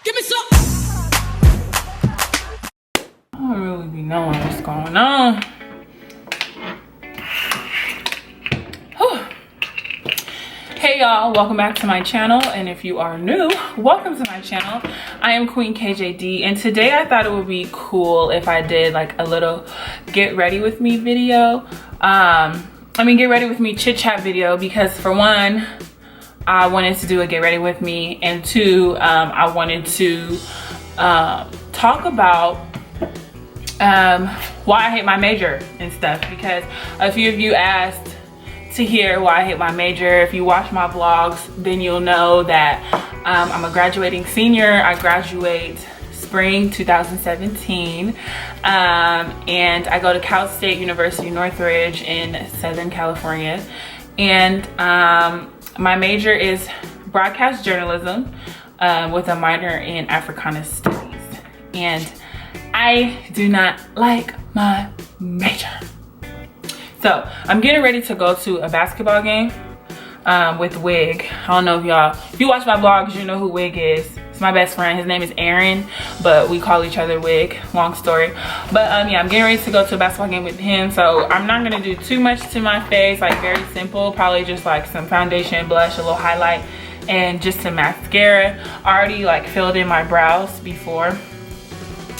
Give me some. I don't really be knowing what's going on. Whew. Hey y'all, welcome back to my channel, and if you are new, welcome to my channel. I am Queen KJD, and today I thought it would be cool if I did like a little get ready with me video. Get ready with me chit chat video, because for one, I wanted to do a get ready with me, and two, I wanted to talk about why I hate my major and stuff, because a few of you asked to hear why I hate my major. If you watch my vlogs, then you'll know that I'm a graduating senior. I graduate spring 2017, and I go to Cal State University Northridge in Southern California, and my major is broadcast journalism with a minor in Africana Studies, and I do not like my major. So I'm getting ready to go to a basketball game with Wig. I don't know if you watch my vlogs, you know who Wig is. It's my best friend. His name is Aaron, but we call each other Wig. Long story. But yeah, I'm getting ready to go to a basketball game with him. So I'm not gonna do too much to my face, like very simple. Probably just like some foundation, blush, a little highlight, and just some mascara. I already like filled in my brows before,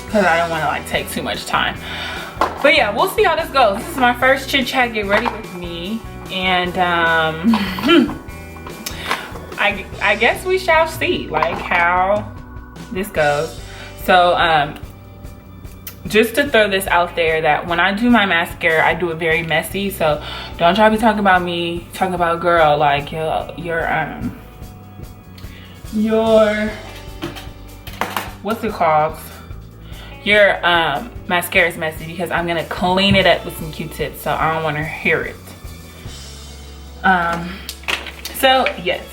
because I don't want to like take too much time. But yeah, we'll see how this goes. This is my first chit chat get ready with me, and I guess we shall see like how this goes. So just to throw this out there, that when I do my mascara, I do it very messy. So don't try to be talking about me, talking about girl, like your what's it called? Your mascara is messy, because I'm gonna clean it up with some Q-tips, so I don't want to hear it. So yes.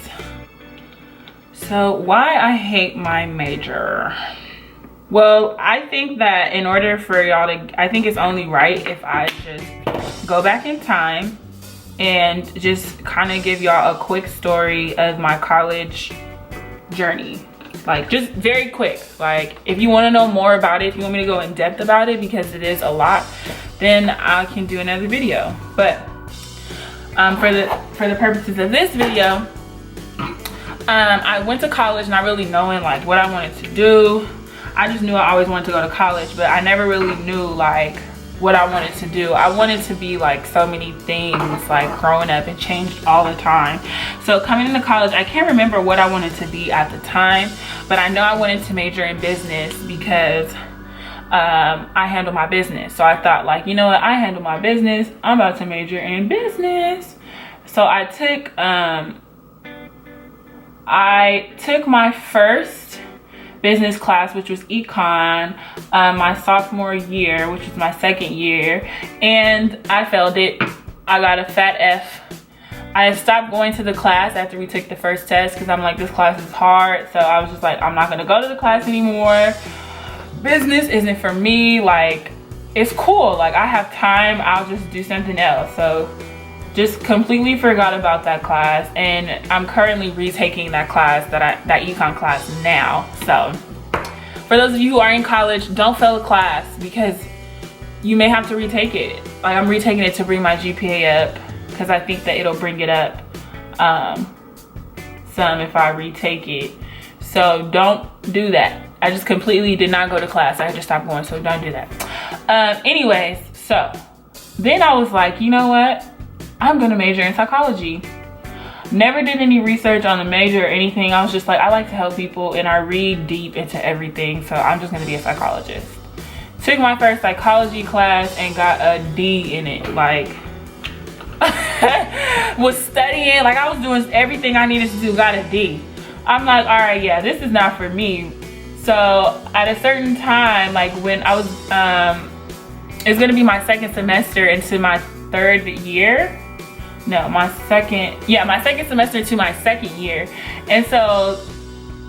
So why I hate my major? Well, I think that in order for y'all to, I think it's only right if I just go back in time and just kind of give y'all a quick story of my college journey. Like just very quick. Like if you want to know more about it, if you want me to go in depth about it, because it is a lot, then I can do another video. But for the purposes of this video, I went to college not really knowing like what I wanted to do. I just knew I always wanted to go to college, but I never really knew like what I wanted to do. I wanted to be like so many things, like growing up, and changed all the time. So coming into college, I can't remember what I wanted to be at the time, but I know I wanted to major in business because I handle my business. So I thought like, you know what, I handle my business, I'm about to major in business. So I took my first business class, which was econ, my sophomore year, which was my second year, and I failed it. I got a fat F. I stopped going to the class after we took the first test, because I'm like, this class is hard. So I was just like, I'm not gonna go to the class anymore. Business isn't for me. Like, it's cool, like I have time, I'll just do something else. So just completely forgot about that class, and I'm currently retaking that class, that econ class now. So for those of you who are in college, don't fail a class, because you may have to retake it. Like I'm retaking it to bring my GPA up, because I think that it'll bring it up some if I retake it. So don't do that. I just completely did not go to class. I just stopped going, so don't do that. Anyways, so then I was like, you know what? I'm gonna major in psychology. Never did any research on the major or anything. I was just like, I like to help people and I read deep into everything, so I'm just gonna be a psychologist. Took my first psychology class and got a D in it. Like, was studying, like I was doing everything I needed to do, got a D. I'm like, all right, yeah, this is not for me. So at a certain time, like when I was, it's gonna be my second semester into my third year. No, my second semester to my second year. And so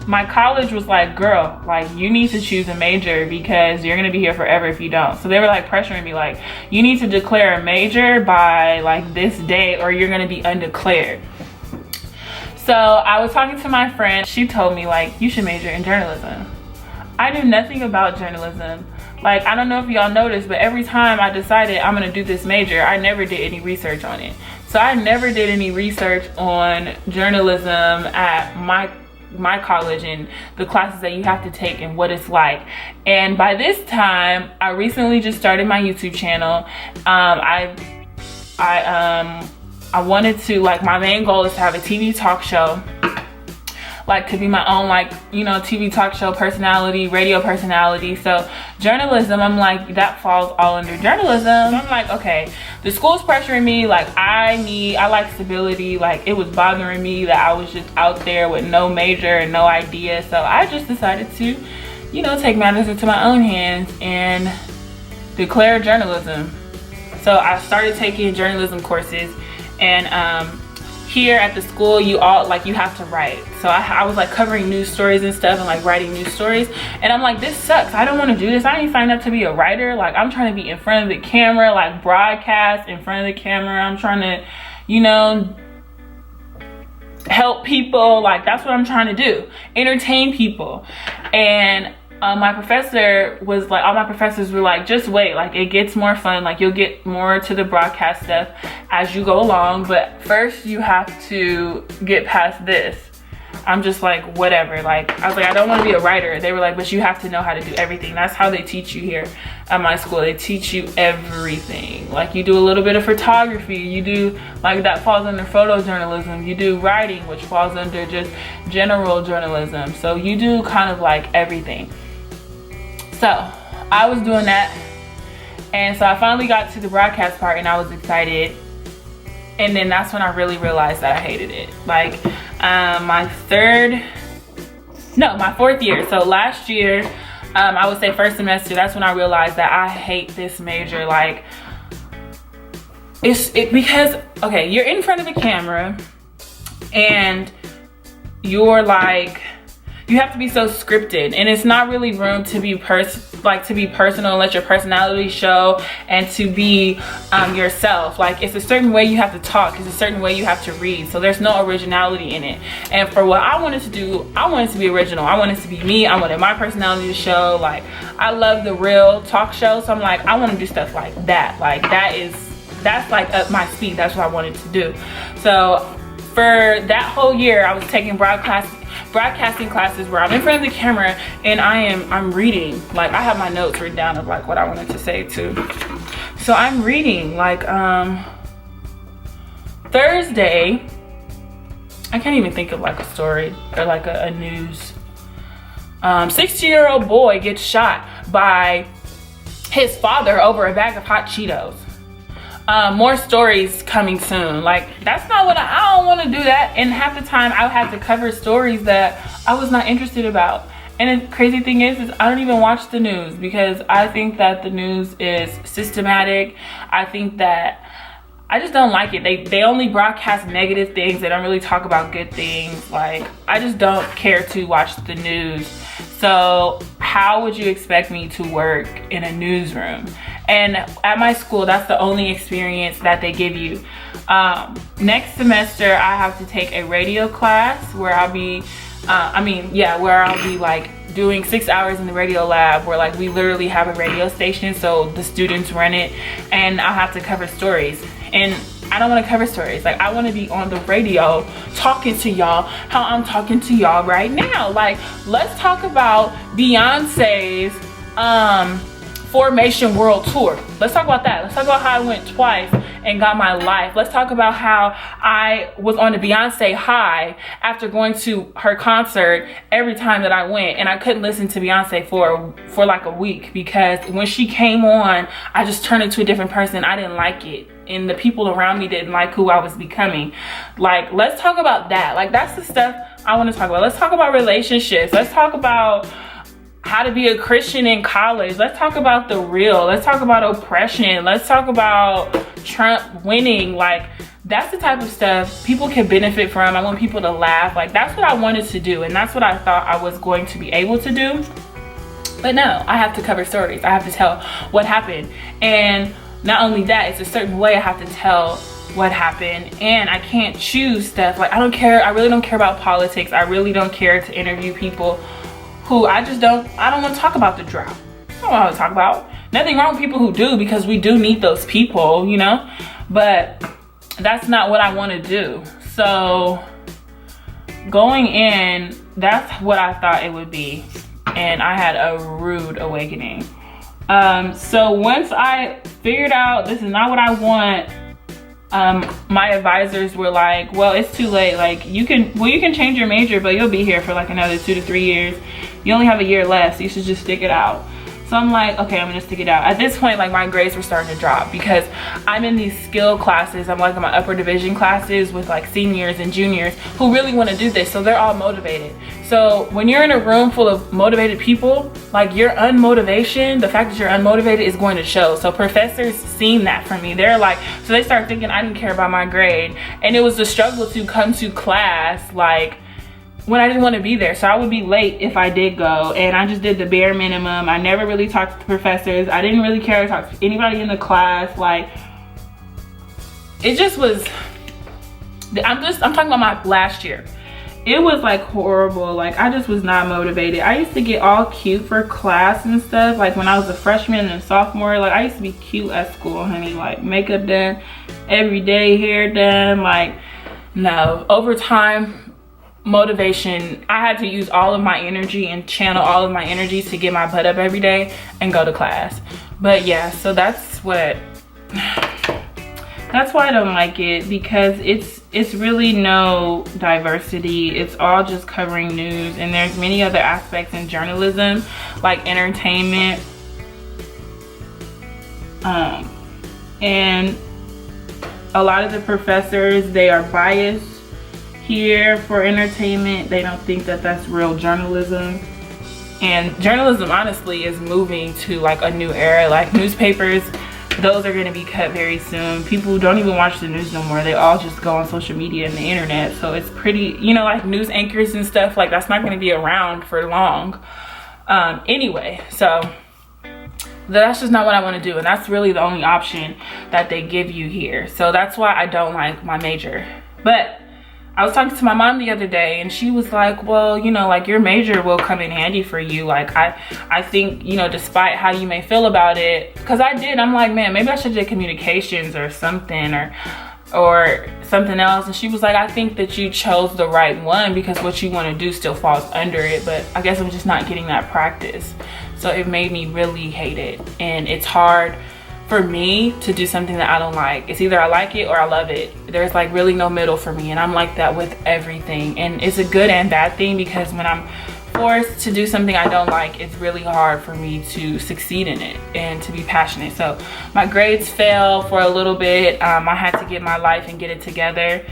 my college was like, girl, like you need to choose a major, because you're gonna be here forever if you don't. So they were like pressuring me, like, you need to declare a major by like this day or you're gonna be undeclared. So I was talking to my friend. She told me, like, you should major in journalism. I knew nothing about journalism. Like, I don't know if y'all noticed, but every time I decided I'm gonna do this major, I never did any research on it. So I never did any research on journalism at my college and the classes that you have to take and what it's like. And by this time, I recently just started my YouTube channel. I wanted to, like, my main goal is to have a TV talk show, like to be my own, like, you know, TV talk show personality, radio personality. So journalism, I'm like, that falls all under journalism. So I'm like, okay, the school's pressuring me, like I like stability. Like, it was bothering me that I was just out there with no major and no idea. So I just decided to, you know, take matters into my own hands and declare journalism. So I started taking journalism courses, and here at the school, you have to write. So I was like covering news stories and stuff and like writing news stories. And I'm like, this sucks. I don't want to do this. I didn't sign up to be a writer. Like, I'm trying to be in front of the camera, like broadcast in front of the camera. I'm trying to, you know, help people. Like, that's what I'm trying to do. Entertain people. And my professor was like, all my professors were like, just wait, like it gets more fun, like you'll get more to the broadcast stuff as you go along, but first you have to get past this. I'm just like, whatever. Like, I was like, I don't want to be a writer. They were like, but you have to know how to do everything. That's how they teach you here at my school. They teach you everything. Like, you do a little bit of photography, you do, like, that falls under photojournalism, you do writing, which falls under just general journalism. So you do kind of like everything. So I was doing that, and so I finally got to the broadcast part and I was excited, and then that's when I really realized that I hated it. Like, my fourth year, so last year, I would say first semester, that's when I realized that I hate this major. Like, because, okay, you're in front of the camera and you're like, you have to be so scripted, and it's not really room to be personal, let your personality show, and to be yourself. Like, it's a certain way you have to talk, it's a certain way you have to read, so there's no originality in it. And for what I wanted to do, I wanted to be original. I wanted to be me. I wanted my personality to show. Like, I love the real talk show, so I'm like, I want to do stuff like that. Like, that's like up my speed. That's what I wanted to do. So for that whole year, I was taking broadcasting classes where I'm in front of the camera and I'm reading. Like, I have my notes written down of like what I wanted to say too. So I'm reading, like, Thursday, I can't even think of like a story or like a news. 16-year-old boy gets shot by his father over a bag of hot Cheetos. More stories coming soon. Like, that's not what I don't want to do that. And half the time I would have to cover stories that I was not interested about. And the crazy thing is I don't even watch the news, because I think that the news is systematic. I think that I just don't like it. They only broadcast negative things. They don't really talk about good things. Like, I just don't care to watch the news. So how would you expect me to work in a newsroom? And at my school, that's the only experience that they give you. Next semester, I have to take a radio class where I'll be, where I'll be like doing 6 hours in the radio lab, where like we literally have a radio station, so the students run it, and I'll have to cover stories. And I don't want to cover stories. Like, I want to be on the radio talking to y'all how I'm talking to y'all right now. Like, let's talk about Beyonce's Formation World Tour. Let's talk about that. Let's talk about how I went twice and got my life. Let's talk about how I was on the Beyonce high after going to her concert every time that I went, and I couldn't listen to Beyonce for like a week, because when she came on, I just turned into a different person. I didn't like it, and the people around me didn't like who I was becoming. Like, let's talk about that. Like, that's the stuff I want to talk about. Let's talk about relationships. Let's talk about how to be a Christian in college. Let's talk about the real. Let's talk about oppression. Let's talk about Trump winning. Like, that's the type of stuff people can benefit from. I want people to laugh. Like, that's what I wanted to do, and that's what I thought I was going to be able to do. But no, I have to cover stories. I have to tell what happened. And not only that, it's a certain way I have to tell what happened, and I can't choose stuff. Like, I don't care, I really don't care about politics. I really don't care to interview people who I don't want to talk about the drought. I don't want to talk about. Nothing wrong with people who do, because we do need those people, you know, but that's not what I want to do. So going in, that's what I thought it would be, and I had a rude awakening. So once I figured out this is not what I want, my advisors were like, well, it's too late. Like, you can change your major, but you'll be here for like another 2 to 3 years. You only have a year left, so you should just stick it out. So I'm like, okay, I'm gonna stick it out. At this point, like, my grades were starting to drop because I'm in these skill classes. I'm like in my upper division classes with like seniors and juniors who really want to do this. So they're all motivated. So when you're in a room full of motivated people, like, your unmotivation, the fact that you're unmotivated is going to show. So professors seen that from me. They're like, so they start thinking I didn't care about my grade. And it was a struggle to come to class, like, when I didn't want to be there. So I would be late if I did go, and I just did the bare minimum. I never really talked to the professors. I didn't really care to talk to anybody in the class. Like, it just was, I'm talking about my last year. It was like horrible. Like, I just was not motivated. I used to get all cute for class and stuff. Like, when I was a freshman and sophomore, like, I used to be cute at school, honey. Like, makeup done every day, hair done. Like, no, over time, motivation, I had to use all of my energy and channel all of my energy to get my butt up every day and go to class. But yeah, so that's why I don't like it, because it's really no diversity. It's all just covering news, and there's many other aspects in journalism, like entertainment, and a lot of the professors, they are biased here for entertainment. They don't think that that's real journalism. And journalism, honestly, is moving to like a new era. Like, newspapers, those are going to be cut very soon. People don't even watch the news no more. They all just go on social media and the internet. So it's pretty, you know, like news anchors and stuff, like, that's not going to be around for long. Anyway, so that's just not what I want to do, and that's really the only option that they give you here. So that's why I don't like my major. But I was talking to my mom the other day, and she was like, well, you know, like, your major will come in handy for you. Like, I think, you know, despite how you may feel about it, because I'm like, man, maybe I should do communications or something, or something else. And she was like, I think that you chose the right one, because what you want to do still falls under it. But I guess I'm just not getting that practice. So it made me really hate it. And it's hard for me to do something that I don't like. It's either I like it or I love it. There's like really no middle for me, and I'm like that with everything. And it's a good and bad thing, because when I'm forced to do something I don't like, it's really hard for me to succeed in it and to be passionate. So my grades fell for a little bit. I had to get my life and get it together.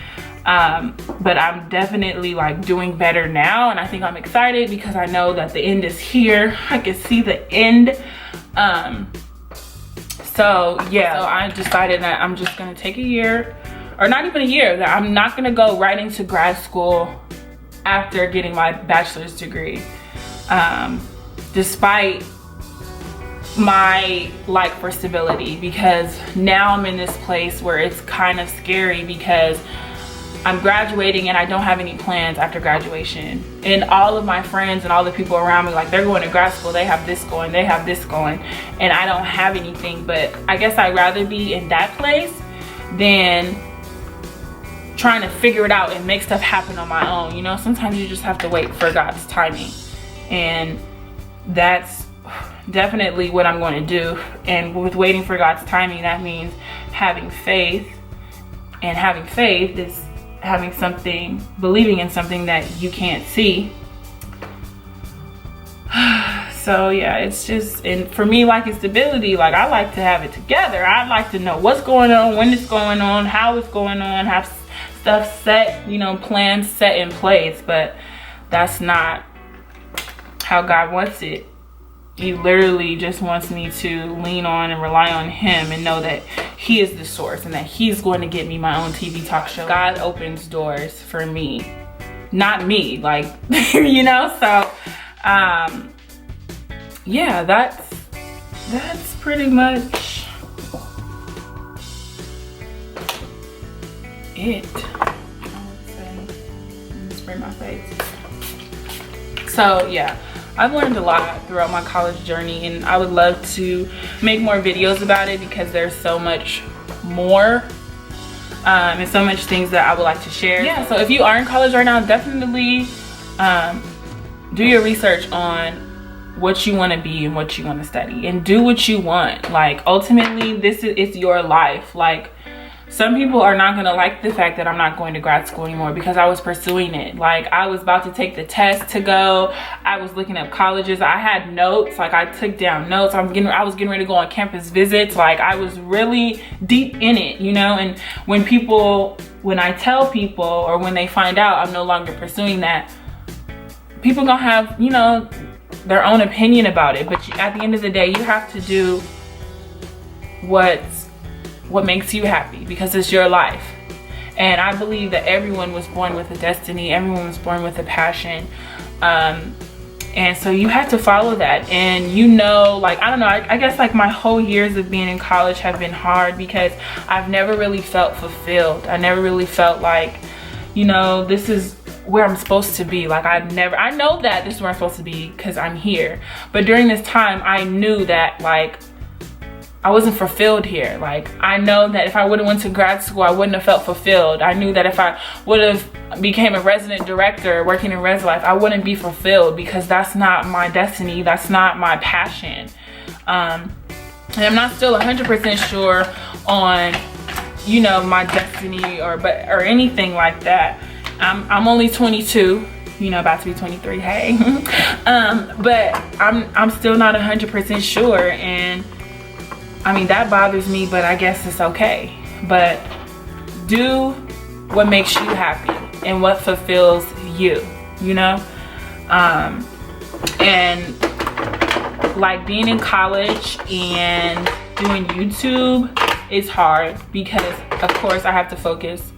But I'm definitely like doing better now, and I think I'm excited because I know that the end is here. I can see the end. So yeah, so I decided that I'm just gonna take a year, or not even a year, that I'm not gonna go right into grad school after getting my bachelor's degree. Despite my like for stability, because now I'm in this place where it's kind of scary, because I'm graduating and I don't have any plans after graduation. And all of my friends and all the people around me, like, they're going to grad school, they have this going, they have this going, and I don't have anything. But I guess I'd rather be in that place than trying to figure it out and make stuff happen on my own. You know, sometimes you just have to wait for God's timing, and that's definitely what I'm going to do. And with waiting for God's timing, that means having faith, and having faith is having something, believing in something that you can't see. So yeah, it's just, and for me, like, it's stability. Like, I like to have it together. I like to know what's going on, when it's going on, how it's going on, have stuff set, you know, plans set in place. But that's not how God wants it. He literally just wants me to lean on and rely on him, and know that he is the source, and that he's going to get me my own TV talk show. God opens doors for me, not me, like, you know. So yeah, that's pretty much it. I would say. Let me spray my face. So yeah, I've learned a lot throughout my college journey, and I would love to make more videos about it because there's so much more and so much things that I would like to share. Yeah, so if you are in college right now, definitely do your research on what you want to be and what you want to study, and do what you want. Like, ultimately, it's your life. Like, some people are not going to like the fact that I'm not going to grad school anymore because I was pursuing it. Like, I was about to take the test to go. I was looking up colleges. I had notes. Like, I took down notes. I was getting ready to go on campus visits. Like, I was really deep in it, you know? And when I tell people, or when they find out I'm no longer pursuing that, people gonna have, you know, their own opinion about it. But at the end of the day, you have to do what makes you happy, because it's your life. And I believe that everyone was born with a destiny. Everyone was born with a passion. And so you have to follow that. And you know, like, I don't know, I guess like my whole years of being in college have been hard because I've never really felt fulfilled. I never really felt like, you know, this is where I'm supposed to be. Like, I know that this is where I'm supposed to be because I'm here. But during this time, I knew that, like, I wasn't fulfilled here. Like, I know that if I would have went to grad school, I wouldn't have felt fulfilled. I knew that if I would have became a resident director working in res life, I wouldn't be fulfilled because that's not my destiny. That's not my passion. And I'm not still 100% sure on, you know, my destiny or anything like that. I'm only 22, you know, about to be 23. Hey, but I'm still not 100% sure, and I mean, that bothers me, but I guess it's okay. But do what makes you happy and what fulfills you, you know? And like, being in college and doing YouTube is hard because, of course, I have to focus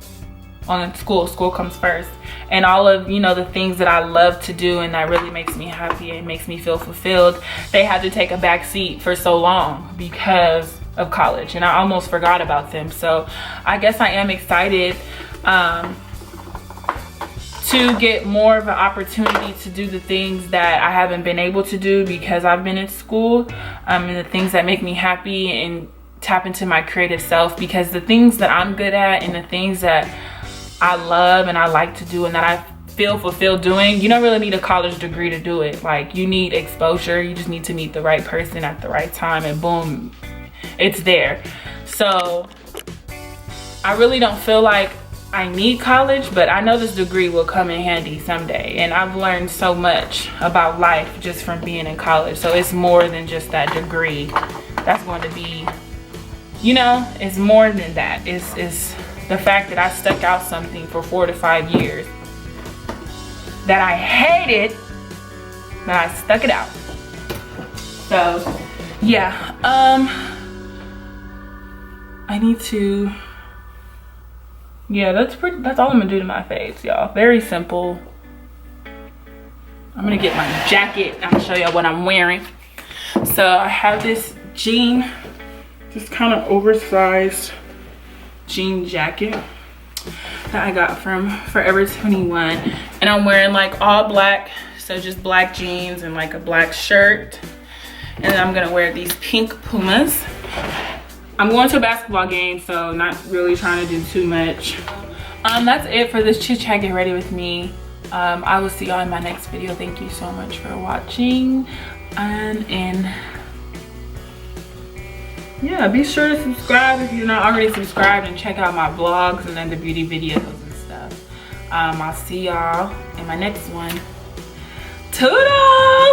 on school. School comes first. And all of, you know, the things that I love to do and that really makes me happy and makes me feel fulfilled, they had to take a back seat for so long because of college, and I almost forgot about them. So I guess I am excited to get more of an opportunity to do the things that I haven't been able to do because I've been in school, and the things that make me happy, and tap into my creative self, because the things that I'm good at and the things that I love and I like to do and that I feel fulfilled doing, you don't really need a college degree to do it. Like, you need exposure. You just need to meet the right person at the right time, and boom, it's there. So I really don't feel like I need college, but I know this degree will come in handy someday. And I've learned so much about life just from being in college. So it's more than just that degree that's going to be, you know, it's more than that. It's the fact that I stuck out something for 4 to 5 years that I hated, but I stuck it out. So yeah, I need to, yeah, that's all I'm gonna do to my face, y'all. Very simple. I'm gonna get my jacket. I'm gonna show y'all what I'm wearing. So I have this jean, just kind of oversized jean jacket that I got from Forever 21, and I'm wearing like all black, so just black jeans and like a black shirt, and then I'm gonna wear these pink Pumas. I'm going to a basketball game, so not really trying to do too much. That's it for this chit chat. Get ready with me. I will see y'all in my next video. Thank you so much for watching, and yeah, be sure to subscribe if you're not already subscribed, and check out my vlogs and then the beauty videos and stuff. I'll see y'all in my next one. Toodles!